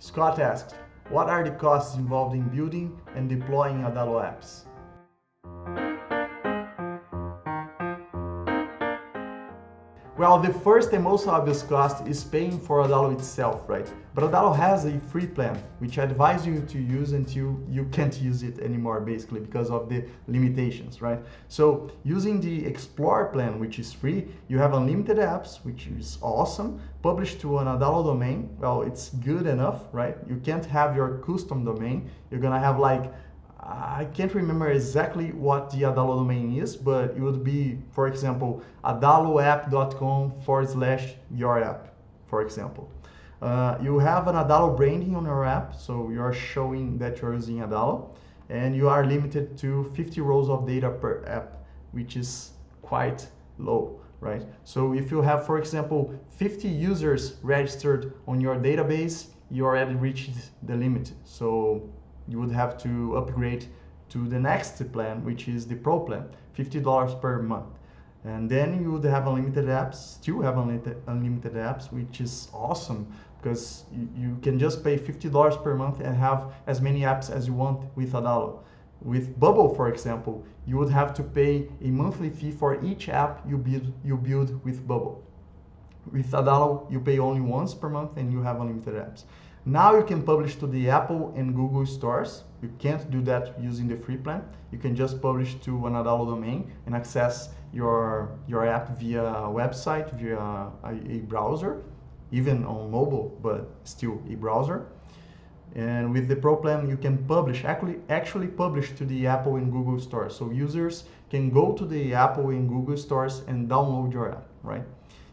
Scott asks, what are the costs involved in building and deploying Adalo apps? Well, the first and most obvious cost is paying for Adalo itself, right? But Adalo has a free plan, which I advise you to use until you can't use it anymore, basically, because of the limitations, right? So using the Explore plan, which is free, you have unlimited apps, which is awesome, published to an Adalo domain. Well, it's good enough, right? You can't have your custom domain. You're gonna have like, I can't remember exactly what the Adalo domain is, but it would be, for example, adaloapp.com/your app, for example. You have an Adalo branding on your app, so you're showing that you're using Adalo, and you are limited to 50 rows of data per app, which is quite low, right? So if you have, for example, 50 users registered on your database, you already reached the limit. So you would have to upgrade to the next plan, which is the Pro plan, $50 per month. And then you would have unlimited apps, still have unlimited apps, which is awesome because you can just pay $50 per month and have as many apps as you want with Adalo. With Bubble, for example, you would have to pay a monthly fee for each app you build with Bubble. With Adalo, you pay only once per month and you have unlimited apps. Now you can publish to the Apple and Google stores. You can't do that using the free plan. You can just publish to an Adalo domain and access your app via a website, via a browser, even on mobile, but still a browser. And with the Pro plan, you can publish, actually publish to the Apple and Google stores. So users can go to the Apple and Google stores and download your app, right?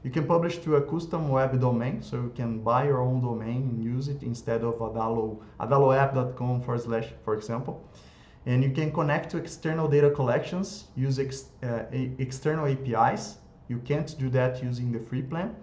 You can publish to a custom web domain, so you can buy your own domain and use it instead of adaloapp.com/, for example. And you can connect to external data collections, use external APIs. You can't do that using the free plan.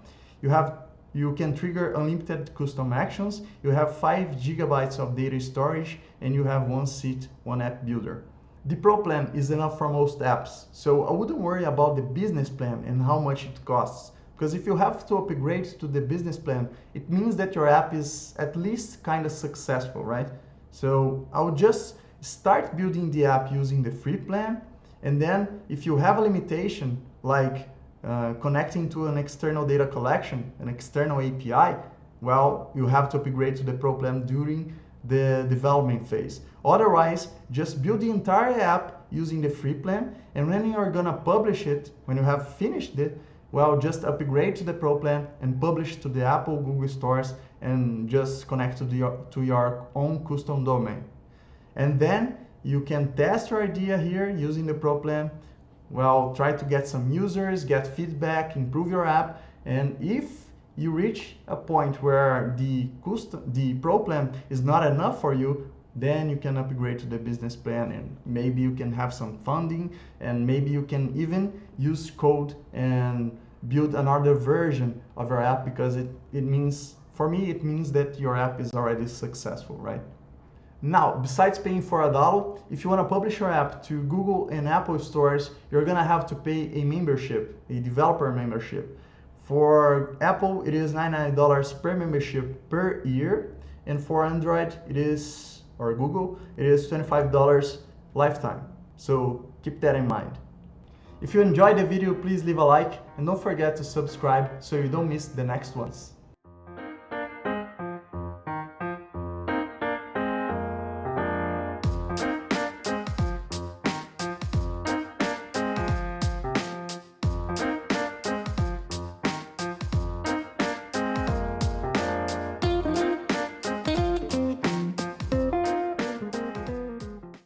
You can trigger unlimited custom actions. You have 5 gigabytes of data storage, and you have one seat, one app builder. The Pro plan is enough for most apps, so I wouldn't worry about the business plan and how much it costs. Because if you have to upgrade to the business plan, it means that your app is at least kind of successful, right? So I would just start building the app using the free plan. And then if you have a limitation like connecting to an external data collection, an external API, well, you have to upgrade to the Pro plan during the development phase. Otherwise, just build the entire app using the free plan. And when you're gonna publish it, when you have finished it, well, just upgrade to the Pro plan and publish to the Apple, Google stores, and just connect to your own custom domain. And then you can test your idea here using the Pro plan. Well, try to get some users, get feedback, improve your app. And if you reach a point where the Pro plan is not enough for you, then you can upgrade to the business plan, and maybe you can have some funding, and maybe you can even use code and build another version of your app, because it means, for me, it means that your app is already successful, right? Now, besides paying for Adalo, if you want to publish your app to Google and Apple stores, you're gonna have to pay a membership, a developer membership. For Apple, it is $99 per membership per year, and for Android, or Google, it is $25 lifetime. So keep that in mind. If you enjoyed the video, please leave a like and don't forget to subscribe so you don't miss the next ones.